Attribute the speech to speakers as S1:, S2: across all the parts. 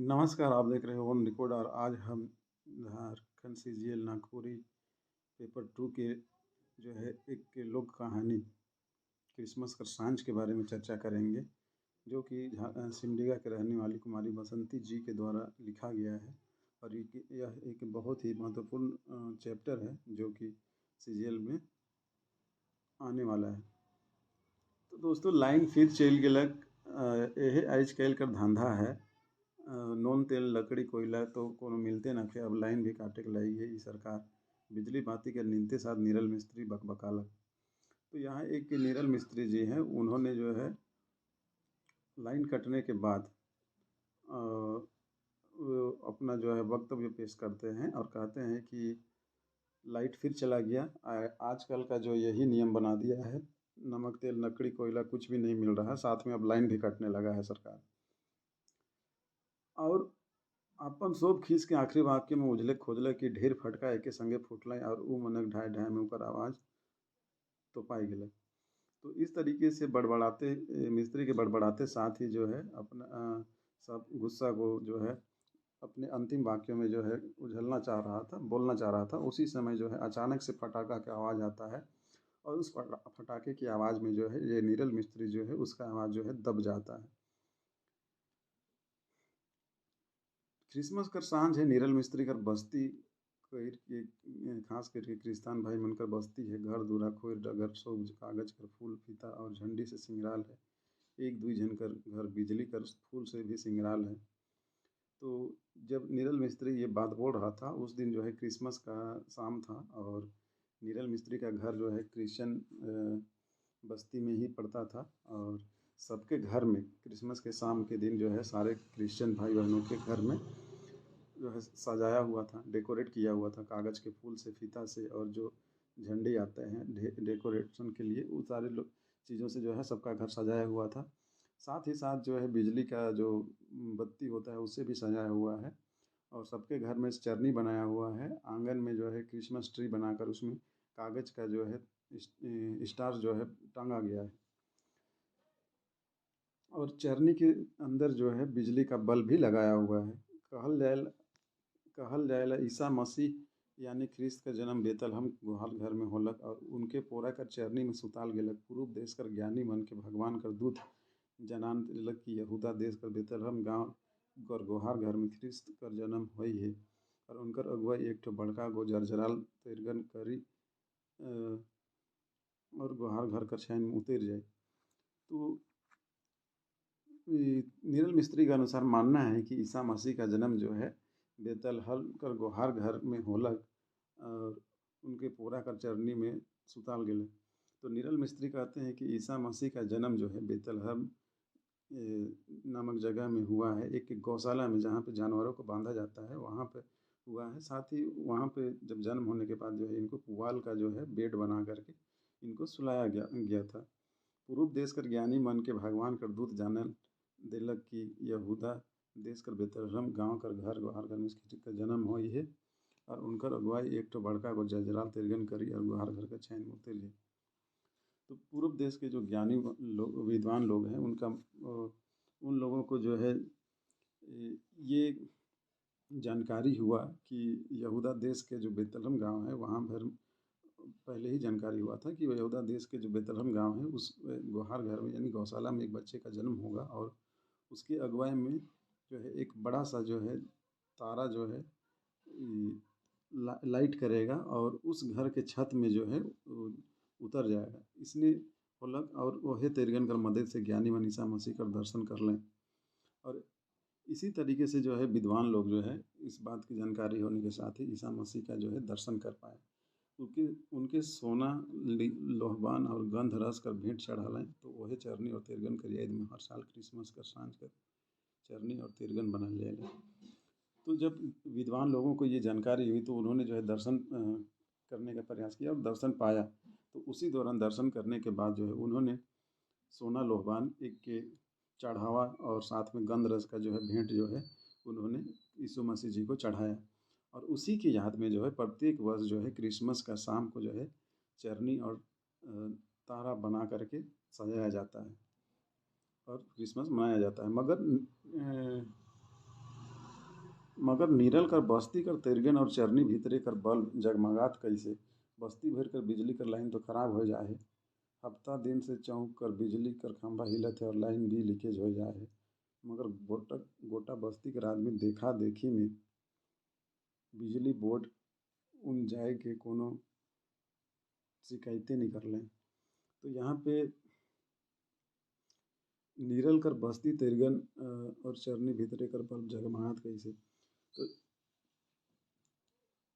S1: नमस्कार, आप देख रहे हो ऑन रिकॉर्ड और आज हम झारखंड सीजीएल नागपुरी पेपर 2 के जो है एक लोक कहानी क्रिसमस का सांझ के बारे में चर्चा करेंगे, जो कि सिमडेगा के रहने वाली कुमारी बसंती जी के द्वारा लिखा गया है। और यह एक बहुत ही महत्वपूर्ण चैप्टर है जो कि सीजीएल में आने वाला है। तो दोस्तों लाइन फिर चल गेलक। यही आजकल का धंधा है। नोन तेल लकड़ी कोयला तो कोनो मिलते ना थे, अब लाइन भी काटे के लाई है ई सरकार। बिजली बाती के नींदते साथ नीरल मिस्त्री बकबकालक। तो यहाँ एक नीरल मिस्त्री जी हैं, उन्होंने जो है लाइन कटने के बाद वो अपना जो है वक्तव्य पेश करते हैं और कहते हैं कि लाइट फिर चला गया। आजकल का जो यही नियम बना दिया है, नमक तेल लकड़ी कोयला कुछ भी नहीं मिल रहा, साथ में अब लाइन भी कटने लगा है सरकार। और अपन सब खींच के आखिरी वाक्य में उजले खोजले कि ढेर फटका एके संगे फुटल और ऊ मनक ढाई ढाई में ऊपर आवाज़ तो पाई गए। तो इस तरीके से बड़बड़ाते मिस्त्री के बड़बड़ाते साथ ही जो है अपना सब गुस्सा को जो है अपने अंतिम वाक्यों में जो है उझलना चाह रहा था, बोलना चाह रहा था। उसी समय जो है अचानक से पटाखा का आवाज़ आता है और उस फटाके की आवाज़ में जो है ये नीरल मिस्त्री जो है उसका आवाज़ जो है दब जाता है। क्रिसमस कर सांझ है, नीरल मिस्त्री कर बस्ती कहिर के खास करके क्रिस्तान भाई मनकर बस्ती है। घर दूरा खोर डगर सब कागज कर फूल फीता और झंडी से सिंगराल है। एक दुई झन कर घर बिजली कर फूल से भी सिंगराल है। तो जब नीरल मिस्त्री ये बात बोल रहा था उस दिन जो है क्रिसमस का शाम था और नीरल मिस्त्री का घर जो है क्रिश्चियन बस्ती में ही पड़ता था। और सबके घर में क्रिसमस के शाम के दिन जो है सारे क्रिश्चियन भाई बहनों के घर में जो है सजाया हुआ था, डेकोरेट किया हुआ था कागज़ के फूल से, फीता से। और जो झंडे आते हैं डेकोरेशन के लिए, वो सारे लोग चीज़ों से जो है सबका घर सजाया हुआ था। साथ ही साथ जो है बिजली का जो बत्ती होता है उससे भी सजाया हुआ है। और सबके घर में चरनी बनाया हुआ है। आंगन में जो है क्रिसमस ट्री बनाकर उसमें कागज़ का जो है स्टार जो है टांगा गया है। और चरनी के अंदर जो है बिजली का बल्ब भी लगाया हुआ है। कहल जाएला ईसा मसीह यानी ख्रिस्त का जन्म बेतलहम गुहाल घर में होलक और उनके पोरा कर चरनी में सुताल गेलक। पूर्व देश कर ज्ञानी मन के भगवान कर दूत जनान दिलक कि यहूदा देश कर बेतलहम गाँव कर गोहार घर में ख्रिस्त कर जन्म होई है। और उनकर अगुवाई एक ठो बड़का गो जरजराल तिरगन करी और गोहार घर कर छान में उतर जाए। तो नीरल मिस्त्री के अनुसार मानना है कि ईसा मसीह का जन्म जो है बेतलहम कर गोहार घर में होलक और उनके पूरा कर चरनी में सुताल गेले। तो नीरल मिस्त्री कहते हैं कि ईसा मसीह का जन्म जो है बेतलहम नामक जगह में हुआ है, एक गौशाला में जहाँ पे जानवरों को बांधा जाता है वहाँ पे हुआ है। साथ ही वहाँ पे जब जन्म होने के बाद जो है इनको पुआल का जो है बेड बना करके इनको सुलाया गया था। पूर्व देश कर ज्ञानी मन के भगवान कर दूत जानल दिलक कि यहूदा देश कर बेतलहम गाँव कर घर गोहार घर में ख्रिस्त का जन्म होई है। और उनकर अगुवाई एक ठो बड़का गो जजराल तिरगन करी और गोहार घर का छान में उतर जाए। तो पूर्व देश के जो ज्ञानी लोग विद्वान लोग हैं उनका उन लोगों को जो है ये जानकारी हुआ कि यहूदा देश के जो बेतलहम गांव है वहाँ पर पहले ही जानकारी हुआ था कि यहूदा देश के जो बेतलहम गांव है उस गोहार घर में यानी गौशाला में एक बच्चे का जन्म होगा। और उसकी अगुवाई में जो है एक बड़ा सा जो है तारा जो है लाइट करेगा और उस घर के छत में जो है उतर जाएगा। इसने होलक और वह तिरगन कर मदद से ज्ञानी मन ईसा मसीह का दर्शन कर लें। और इसी तरीके से जो है विद्वान लोग जो है इस बात की जानकारी होने के साथ ही ईसा मसीह का जो है दर्शन कर पाए, क्योंकि उनके सोना लोहबान और गंध रस कर भेंट चढ़ालें। तो वही चरनी और तिरगन कर याद में हर साल क्रिसमस का सांझ कर चरनी और तिरगन बना ले। तो जब विद्वान लोगों को ये जानकारी हुई तो उन्होंने जो है दर्शन करने का प्रयास किया और दर्शन पाया। तो उसी दौरान दर्शन करने के बाद जो है उन्होंने सोना लोहबान एक के चढ़ावा और साथ में गंध रस का जो है भेंट जो है उन्होंने यीशु मसीह जी को चढ़ाया। और उसी की याद में जो है प्रत्येक वर्ष जो है क्रिसमस का शाम को जो है चरनी और तारा बना करके सजाया जाता है और क्रिसमस मनाया जाता है। मगर मगर नीरल कर बस्ती कर तेरगन और चरनी भीतरे कर बल्ब जगमगात कैसे। बस्ती भर कर बिजली कर लाइन तो खराब हो जाए। हफ्ता दिन से चौंक कर बिजली कर खंभा हिलत है और लाइन भी लीकेज हो जाए। मगर गोटा गोटा बस्ती कर आदमी देखा देखी में बिजली बोर्ड उन जाए के कोनो शिकायतें नहीं कर लें। तो यहाँ पे नीरल कर बस्ती तेरगन और चरनी भीतरे कर बल्ब जगमगात कैसे। तो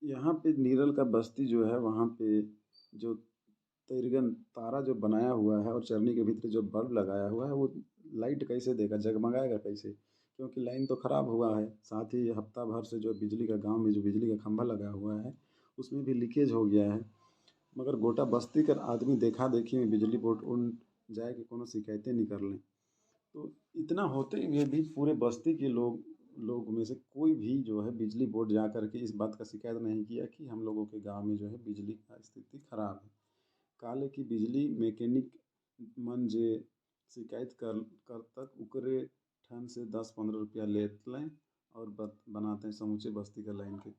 S1: यहाँ पे नीरल का बस्ती जो है वहाँ पे जो तेरगन तारा जो बनाया हुआ है और चरनी के भीतर जो बल्ब लगाया हुआ है वो लाइट कैसे देगा, जगमगाएगा कैसे, क्योंकि लाइन तो ख़राब हुआ है। साथ ही हफ्ता भर से जो बिजली का गांव में जो बिजली का खंभा लगा हुआ है उसमें भी लीकेज हो गया है। मगर गोटा बस्ती कर आदमी देखा देखी में बिजली बोर्ड उन जाए कि कोनो शिकायतें नहीं कर लें। तो इतना होते हुए भी पूरे बस्ती के लोग में से कोई भी जो है बिजली बोर्ड जा कर के इस बात का शिकायत नहीं किया कि हम लोगों के गांव में जो है बिजली का स्थिति खराब है। काले की बिजली मैकेनिक मन जे शिकायत कर तक उकरे ठन से 10-15 रुपया लेत लें और बनाते हैं समूचे बस्ती का लाइन के।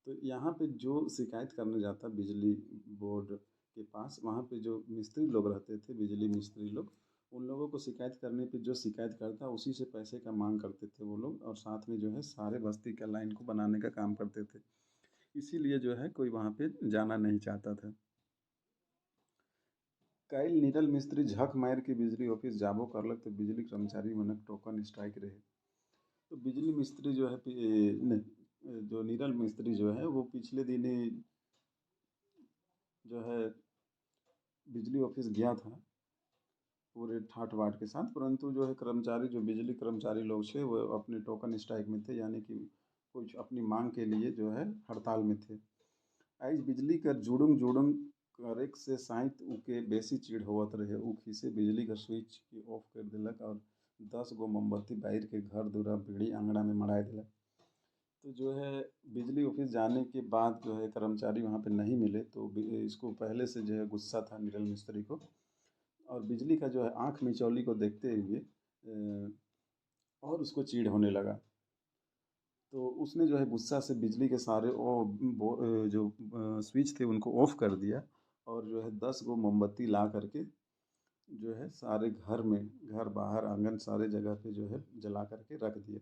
S1: तो यहाँ पे जो शिकायत करने जाता बिजली बोर्ड के पास, वहाँ पे जो मिस्त्री लोग रहते थे, बिजली मिस्त्री लोग, उन लोगों को शिकायत करने पे जो शिकायत करता उसी से पैसे का मांग करते थे वो लोग, और साथ में जो है सारे बस्ती का लाइन को बनाने का काम करते थे। इसीलिए जो है कोई वहाँ पे जाना नहीं चाहता था। काइल नीरल मिस्त्री झक मार के बिजली ऑफिस जाबो करलक तो बिजली कर्मचारी मनक टोकन स्ट्राइक रहे। तो बिजली मिस्त्री जो है नहीं, जो नीरल मिस्त्री जो है वो पिछले दिन ही जो है बिजली ऑफिस गया था पूरे ठाट बाट के साथ, परंतु जो है कर्मचारी जो बिजली कर्मचारी लोग थे वो अपने टोकन स्ट्राइक में थे, यानी कि कुछ अपनी मांग के लिए जो है हड़ताल में थे। आज बिजली कर जुड़ुंग जुड़ुंग करेक से साइत उके बेसी चिड़ होवत रहे। उ खिसे बिजली का स्विच के ऑफ कर दिलक और 10 गो मोमबत्ती बाहर के घर दूरा बीड़ी आंगना में मढ़ाए दिलक। तो जो है बिजली ऑफिस जाने के बाद जो है कर्मचारी वहाँ पे नहीं मिले, तो इसको पहले से जो है गुस्सा था नीरल मिस्त्री को, और बिजली का जो है आँख मिचौली को देखते हुए और उसको चीड़ होने लगा। तो उसने जो है गुस्सा से बिजली के सारे जो स्विच थे उनको ऑफ कर दिया, और जो है 10 गो मोमबत्ती ला करके जो है सारे घर में, घर बाहर आंगन सारे जगह पे जो है जला करके रख दिए।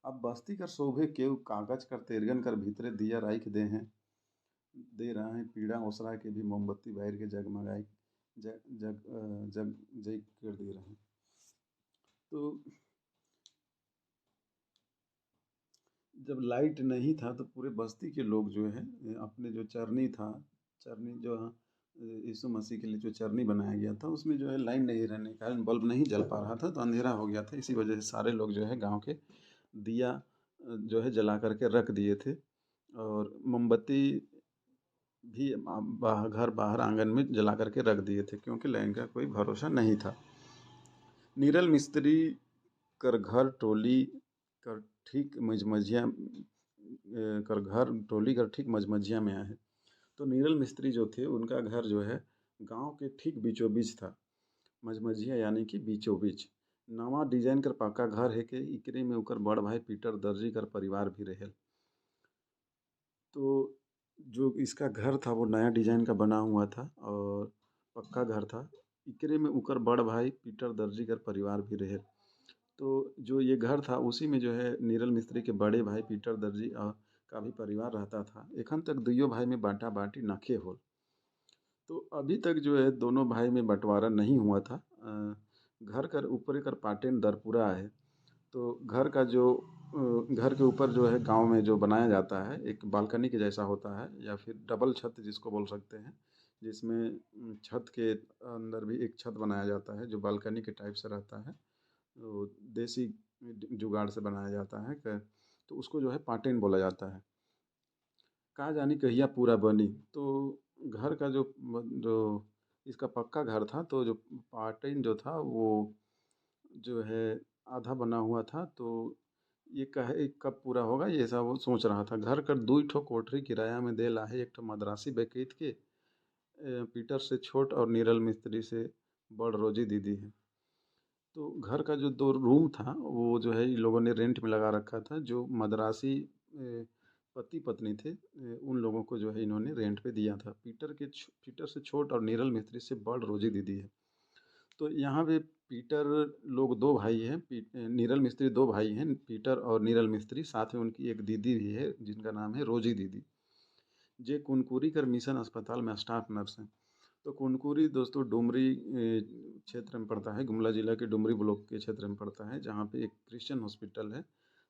S1: अब बस्ती कर शोभे केव कागज कर तेरगन कर भीतरे दिया राख दे हैं, दे रहा है पीड़ा ओसरा के भी मोमबत्ती बाहर के जगमगाई जग जग जग जग कर दे रहे हैं। तो जब लाइट नहीं था तो पूरे बस्ती के लोग जो है अपने जो चरनी था, चरनी जो यीशु मसीह के लिए जो चरनी बनाया गया था उसमें जो है लाइन नहीं रहने के कारण बल्ब नहीं जल पा रहा था, तो अंधेरा हो गया था। इसी वजह से सारे लोग जो है गांव के दिया जो है जला करके रख दिए थे, और मोमबत्ती भी घर बाहर आंगन में जला करके रख दिए थे, क्योंकि लाइन का कोई भरोसा नहीं था। नीरल मिस्त्री कर घर टोली कर ठीक मझमझिया कर घर टोली कर ठीक मझमझिया में आए। तो नीरल मिस्त्री जो थे उनका घर जो है गांव के ठीक बीचों बीच था। मझमझिया यानी कि बीचों बीच नवा डिजाइन कर पक्का घर है कि इकरे में उकर बड़ भाई पीटर दर्जी कर परिवार भी रहेल। तो जो इसका घर था वो नया डिजाइन का बना हुआ था और पक्का घर था। इकरे में उकर बड़ भाई पीटर दर्जी कर परिवार भी रहे। तो जो ये घर था उसी में जो है नीरल मिस्त्री के बड़े भाई पीटर दर्जी का भी परिवार रहता था। एखन तक दुइयो भाई में बांटा बांटी नखे होल। तो अभी तक जो है दोनों भाई में बंटवारा नहीं हुआ था। घर कर ऊपर कर पाटेन दरपुरा है। तो घर का जो घर के ऊपर जो है गांव में जो बनाया जाता है एक बालकनी के जैसा होता है, या फिर डबल छत जिसको बोल सकते हैं, जिसमें छत के अंदर भी एक छत बनाया जाता है जो बालकनी के टाइप से रहता है। तो देसी जुगाड़ से बनाया जाता है तो उसको जो है पाटेन बोला जाता है। कहा जानी कहिया पूरा बनी। तो घर का जो इसका पक्का घर था, तो जो पार्टीन जो था वो जो है आधा बना हुआ था। तो ये कहे कब पूरा होगा ये ऐसा वो सोच रहा था। घर कर 2 ठो कोठरी किराया में दे ला है, एक ठो मद्रासी बेकीत के पीटर से छोट और नीरल मिस्त्री से बड़ रोजी दीदी है। तो घर का जो 2 रूम था, वो जो है इन लोगों ने रेंट में लगा रखा था। जो मद्रासी पति-पत्नी थे, उन लोगों को जो है इन्होंने रेंट पे दिया था। पीटर से छोट और नीरल मिस्त्री से बड़ रोजी दीदी है। तो यहाँ पे पीटर लोग 2 भाई हैं, नीरल मिस्त्री 2 भाई हैं, पीटर और नीरल मिस्त्री, साथ में उनकी एक दीदी भी है जिनका नाम है रोजी दीदी। जे कुनकुरी कर मिशन अस्पताल में स्टाफ नर्स हैं। तो कुनकुरी दोस्तों डुमरी क्षेत्र में पड़ता है, गुमला जिला के डुमरी ब्लॉक के क्षेत्र में पड़ता है, जहाँ पे एक क्रिश्चियन हॉस्पिटल है,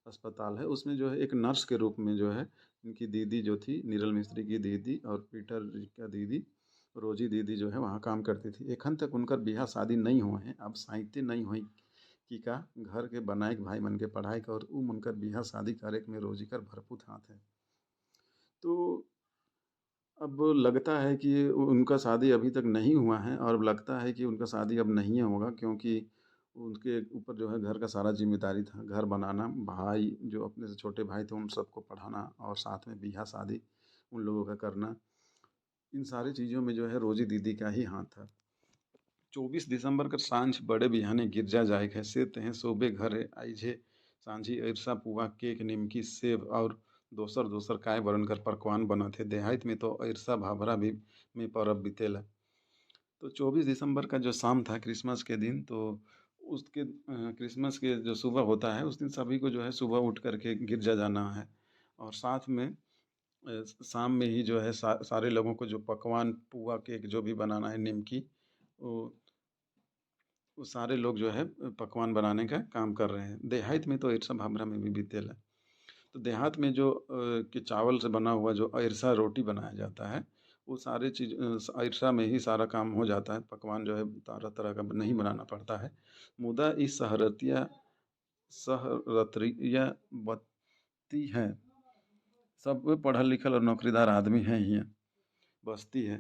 S1: अस्पताल है। उसमें जो है एक नर्स के रूप में जो है इनकी दीदी जो थी, नीरल मिस्त्री की दीदी और पीटर जी का दीदी, रोजी दीदी जो है वहाँ काम करती थी। एखन तक उनकर बियाह शादी नहीं हुए हैं। अब साइते नहीं हुई कि का घर के बनाए भाई मन के पढ़ाई कर और उ उनकर बियाह शादी करे में रोजी कर भरपूर हाथ है। तो अब लगता है कि उनका शादी अभी तक नहीं हुआ है और अब लगता है कि उनका शादी अब नहीं होगा, क्योंकि उनके ऊपर जो है घर का सारा जिम्मेदारी था, घर बनाना, भाई जो अपने से छोटे भाई थे उन सबको पढ़ाना और साथ में बियाह शादी उन लोगों का करना, इन सारी चीज़ों में जो है रोजी दीदी का ही हाथ था। 24 दिसंबर कर सांझ बड़े बिहाने गिरजा जाए कैसे तहें सोबे घरे आइजे सांझी अरसा पुआ केक निमकी सेब और दोसर दोसर काय बरन कर पकवान बना थे। देहात में तो अरसा भाभरा भी में परब बीतेला। तो 24 दिसंबर का जो शाम था क्रिसमस के दिन, तो उसके क्रिसमस के जो सुबह होता है उस दिन सभी को जो है सुबह उठ करके गिरजा जाना है। और साथ में शाम में ही जो है सारे लोगों को जो पकवान पुआ केक जो भी बनाना है निमकी, वो वो सारे लोग जो है पकवान बनाने का काम कर रहे हैं। देहात में तो इरसा भाभरा में भी बीतेला। तो देहात में जो कि चावल से बना हुआ जो अरसा रोटी बनाया जाता है, वो सारे चीज़ अरसा में ही सारा काम हो जाता है। पकवान जो है तरह तरह का नहीं बनाना पड़ता है। मुदा इस सहरतिया बत्ती है, सब पढ़ल लिखल और नौकरीदार आदमी हैं ही हैं, बस्ती है।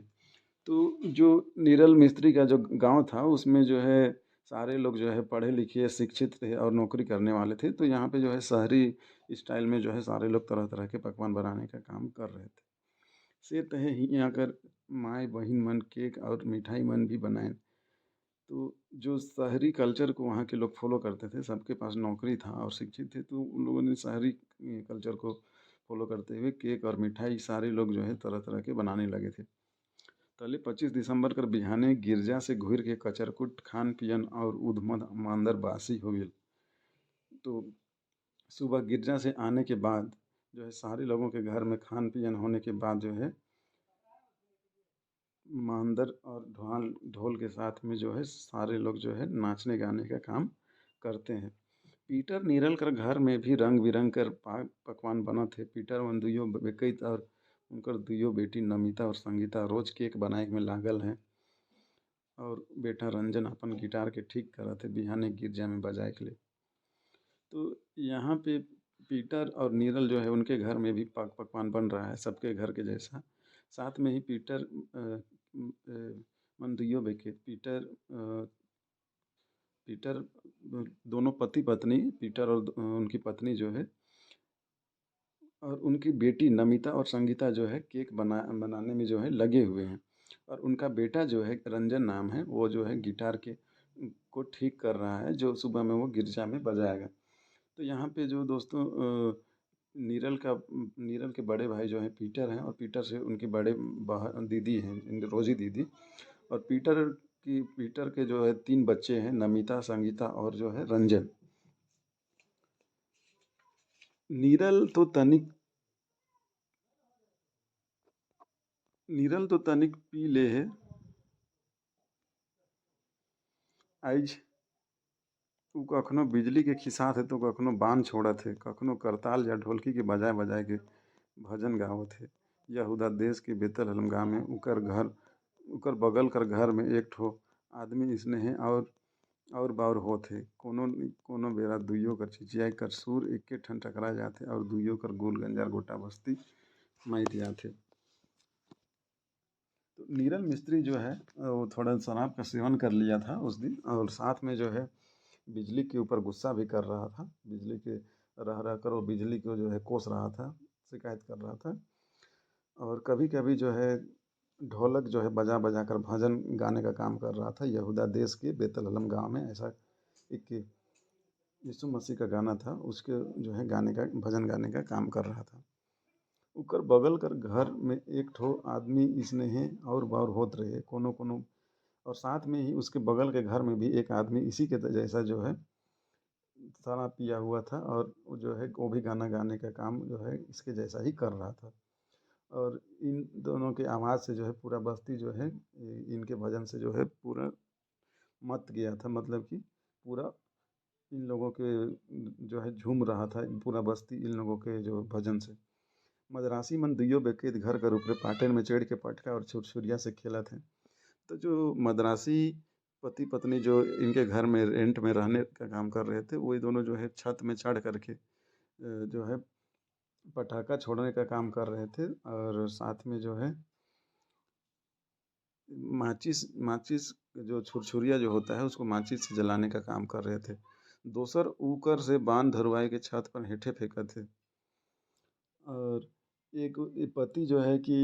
S1: तो जो नीरल मिस्त्री का जो गांव था उसमें जो है सारे लोग जो है पढ़े लिखे शिक्षित थे और नौकरी करने वाले थे। तो यहाँ पे जो है शहरी स्टाइल में जो है सारे लोग तरह तरह के पकवान बनाने का काम कर रहे थे। से तहे यहाँ कर माए बहिन मन केक और मिठाई मन भी बनाए। तो जो शहरी कल्चर को वहाँ के लोग फॉलो करते थे, सबके पास नौकरी था और शिक्षित थे, तो उन लोगों ने शहरी कल्चर को फॉलो करते हुए केक और मिठाई सारे लोग जो है तरह तरह के बनाने लगे थे। तले 25 दिसंबर कर बिहाने गिरजा से घुर के कचरकुट खान पियन और उधमद मांदर बासी हो गई। तो सुबह गिरजा से आने के बाद जो है सारे लोगों के घर में खान पियन होने के बाद जो है मांदर और ढोल ढोल के साथ में जो है सारे लोग जो है नाचने गाने का काम करते हैं। पीटर नीरल कर घर में भी रंग बिरंग कर पकवान बना थे। पीटर वन दुइयो बेकैत और उनकर दुइयो बेटी नमिता और संगीता रोज केक बनाए में लागल हैं और बेटा रंजन अपन गिटार के ठीक करा थे बिहाने गिरजा में बजाए के लिए। तो यहाँ पे पीटर और नीरल जो है उनके घर में भी पकवान बन रहा है सबके घर के जैसा। साथ में ही पीटर मंदियो बेके पीटर दोनों पति पत्नी, पीटर और उनकी पत्नी जो है और उनकी बेटी नमिता और संगीता जो है केक बनाने में जो है लगे हुए हैं। और उनका बेटा जो है रंजन नाम है, वो जो है गिटार के को ठीक कर रहा है जो सुबह में वो गिरजा में बजाएगा। तो यहाँ पे जो दोस्तों नीरल के बड़े भाई जो हैं पीटर हैं और पीटर से उनकी बड़े दीदी हैं रोजी दीदी। और पीटर के जो है 3 बच्चे हैं, नमिता संगीता और जो है रंजन। नीरल तो तनिक पी ले है आइज। उ कखनो बिजली के खिसात है तो कखनो बांध छोड़त है, कखनो करताल या ढोलकी के बजाय बजाय के भजन गावत है। यहूदा देश के बेतल हलम गाँव में उकर बगल कर घर में एक ठो आदमी स्नेह और बाउर होत हे। कोनो कोनो बेरा दुइयो कर चिचियाई कर सुर एके ठन टकरा जाथे और दुइयो कर गोल गंजार गोटा बस्ती माइत जाथे। तो नीरल मिस्त्री जो है वो थोड़ा शराब का सेवन कर लिया था उस दिन और साथ में जो है बिजली के ऊपर गुस्सा भी कर रहा था। बिजली के रह कर वो बिजली को जो है कोस रहा था, शिकायत कर रहा था। और कभी कभी जो है ढोलक जो है बजा बजा कर भजन गाने का काम कर रहा था। यहूदा देश के बेतलहलम गांव में ऐसा एक यीशु मसीह का गाना था, उसके जो है गाने का भजन गाने का काम कर रहा था। ओकर बगल कर घर में एक ठो आदमी इसने है और बाउर होत रहे कोनो कोनो, और साथ में ही उसके बगल के घर में भी एक आदमी इसी के जैसा जो है शराब पिया हुआ था, और वो जो है वो भी गाना गाने का काम जो है इसके जैसा ही कर रहा था। और इन दोनों के आवाज़ से जो है पूरा बस्ती जो है इनके भजन से जो है पूरा मत गया था, मतलब कि पूरा इन लोगों के जो है झूम रहा था पूरा बस्ती इन लोगों के जो भजन से। मदरासी मन दुइयो बेकेत घर कर ऊपरे पाटन में चढ़ के पटका और छुरछुरिया से खेलत हैं। तो जो मदरासी पति पत्नी जो इनके घर में रेंट में रहने का काम कर रहे थे, वही दोनों जो है छत में चढ़ करके जो है पटाखा छोड़ने का काम कर रहे थे, और साथ में जो है माचिस माचिस जो छुरछुरिया जो होता है उसको माचिस से जलाने का काम कर रहे थे। दोसर ऊकर से बांध धरवाए के छत पर हेठे फेंकत थे। और एक ये पति जो है कि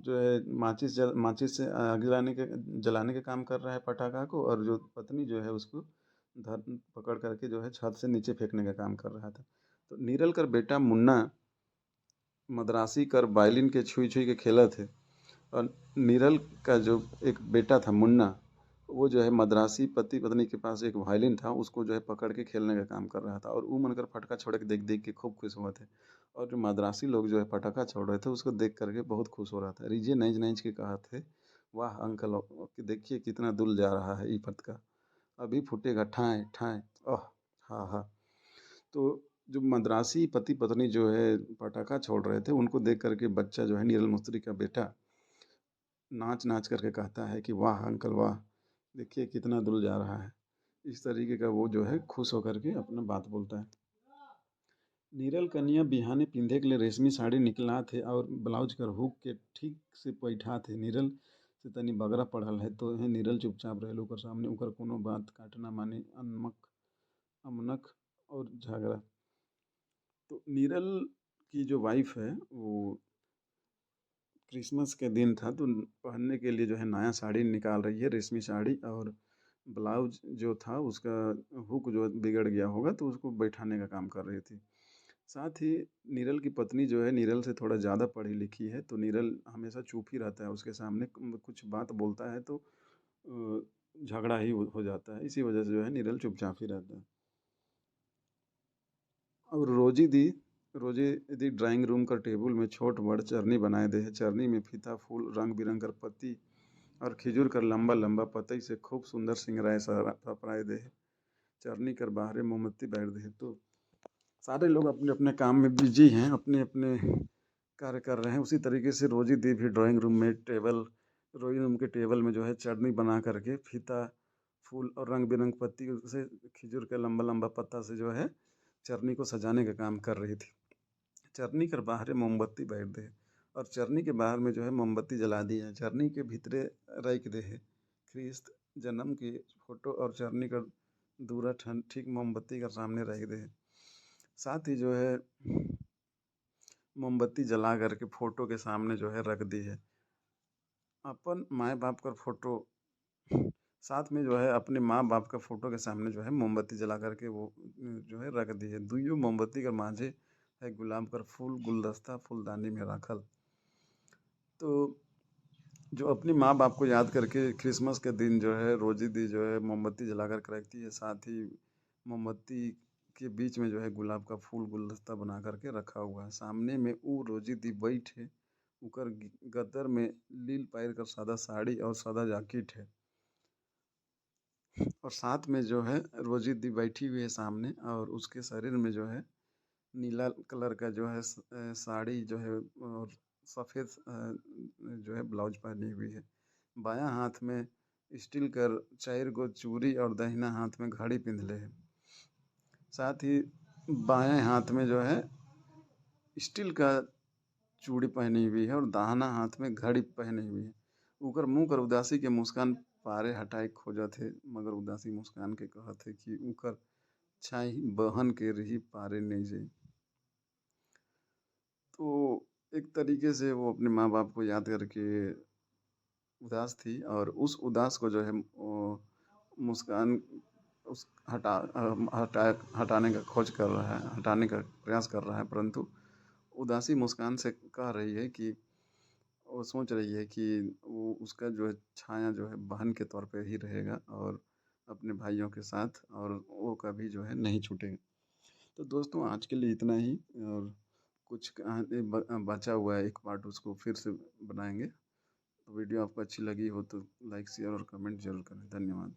S1: जो है माचिस से आग जलाने का काम कर रहा है पटाखा को, और जो पत्नी जो है उसको धर पकड़ करके जो है छत से नीचे फेंकने का काम कर रहा था। तो नीरल कर बेटा मुन्ना मदरासी कर वायलिन के छुई छुई के खेला थे, और नीरल का जो एक बेटा था मुन्ना, वो जो है मदरासी पति पत्नी के पास एक वायलिन था, उसको जो है पकड़ के खेलने का काम कर रहा था, और वो मनकर फटका छोड़ के देख देख के खूब खुश हुए थे। और जो मदरासी लोग जो है पटाखा छोड़ रहे थे उसको देख करके बहुत खुश हो रहा था। रिजे नैज नैज के कहा थे, वाह अंकल कि देखिए कितना दुल जा रहा है ई पटका, अभी फूटेगा ठाए ठाए। ओह, हाँ हाँ। तो जो मद्रासी पति पत्नी जो है पटाखा छोड़ रहे थे उनको देख करके बच्चा जो है नीरल मिस्त्री का बेटा नाच नाच करके कहता है कि वाह अंकल वाह, देखिए कितना दुल जा रहा है। इस तरीके का वो जो है खुश होकर के अपना बात बोलता है। नीरल कन्या बिहाने पिंधे के लिए रेशमी साड़ी निकला थे और ब्लाउज कर हुक के ठीक से पैठा थे। नीरल से तनी बगरा पढ़ल है तो है नीरल चुपचाप रहे ओकर सामने ओकर कोनो बात काटना माने अनमक अमनक और झगड़ा। तो नीरल की जो वाइफ है वो क्रिसमस के दिन था तो पहनने के लिए जो है नया साड़ी निकाल रही है, रेशमी साड़ी, और ब्लाउज जो था उसका हुक जो बिगड़ गया होगा तो उसको बैठाने का काम कर रही थी। साथ ही नीरल की पत्नी जो है नीरल से थोड़ा ज़्यादा पढ़ी लिखी है, तो नीरल हमेशा चुप ही रहता है उसके सामने, कुछ बात बोलता है तो झगड़ा ही हो जाता है, इसी वजह से जो है नीरल चुपचाप ही रहता है। और रोजी दी ड्राइंग रूम का टेबल में छोट बड़ चरनी बनाए दे है। चरनी में फीता फूल रंग बिरंग कर पत्ती और खिजूर कर लंबा लंबा पतई से खूब सुंदर सिंगराए थपराए दे है। चरनी कर बाहरे मोमबत्ती बैठ दे है। तो सारे लोग अपने अपने काम में बिजी हैं, अपने अपने कार्य कर रहे हैं। उसी तरीके से रोजी दी भी ड्राइंग रूम के टेबल में जो है चटनी बना करके फीता फूल और रंग बिरंग पत्ती से खिजूर के लंबा लंबा पत्ता से जो है चरनी को सजाने का काम कर रही थी। चरनी कर बाहरे मोमबत्ती बैठ दे और चरनी के बाहर में जो है मोमबत्ती जला दी है। चरनी के भीतरे रख दे है ख्रीस्त जन्म की फोटो, और चरनी का दूरा ठन ठीक मोमबत्ती का सामने रख दे है। साथ ही जो है मोमबत्ती जला करके फोटो के सामने जो है रख दी है अपन माँ बाप का फोटो। साथ में जो है अपने माँ बाप का फोटो के सामने जो है मोमबत्ती जला करके वो जो है रख दी है। दुइयों मोमबत्ती का मांझे है गुलाब कर फूल गुलदस्ता फूलदानी में रखल। तो जो अपनी माँ बाप को याद करके क्रिसमस के दिन जो है रोजी दी जो है मोमबत्ती जला कर रखती है। साथ ही मोमबत्ती के बीच में जो है गुलाब का फूल गुलदस्ता बना करके रखा हुआ है। सामने में वो रोजी दी बैठे उकर गद्दर में लील पैर कर सादा साड़ी और सादा जैकेट है, और साथ में जो है रोजी दी बैठी हुई है सामने, और उसके शरीर में जो है नीला कलर का जो है साड़ी जो है और सफ़ेद जो है ब्लाउज पहनी हुई है। बायां हाथ में स्टील कर चार गो चूड़ी और दाहिना हाथ में घड़ी पिंधले है। साथ ही बाएं हाथ में जो है स्टील का चूड़ी पहनी हुई है और दाहिना हाथ में घड़ी पहनी हुई है। ऊपर मुंह कर उदासी के मुस्कान पारे हटाए खोजत है, मगर उदासी मुस्कान के कहत है कि ऊकर छाई बहन के रही पारे नहीं जाई। तो एक तरीके से वो अपने माँ बाप को याद करके उदास थी, और उस उदास को जो है मुस्कान उस हटाने का खोज कर रहा है, हटाने का प्रयास कर रहा है, परंतु उदासी मुस्कान से कह रही है कि वो सोच रही है कि वो उसका जो है छाया जो है बहन के तौर पे ही रहेगा और अपने भाइयों के साथ, और वो कभी जो है नहीं छूटेगा। तो दोस्तों आज के लिए इतना ही, और कुछ कहानी बचा हुआ है एक पार्ट, उसको फिर से बनाएंगे। तो वीडियो आपको अच्छी लगी हो तो लाइक शेयर और कमेंट जरूर करें। धन्यवाद।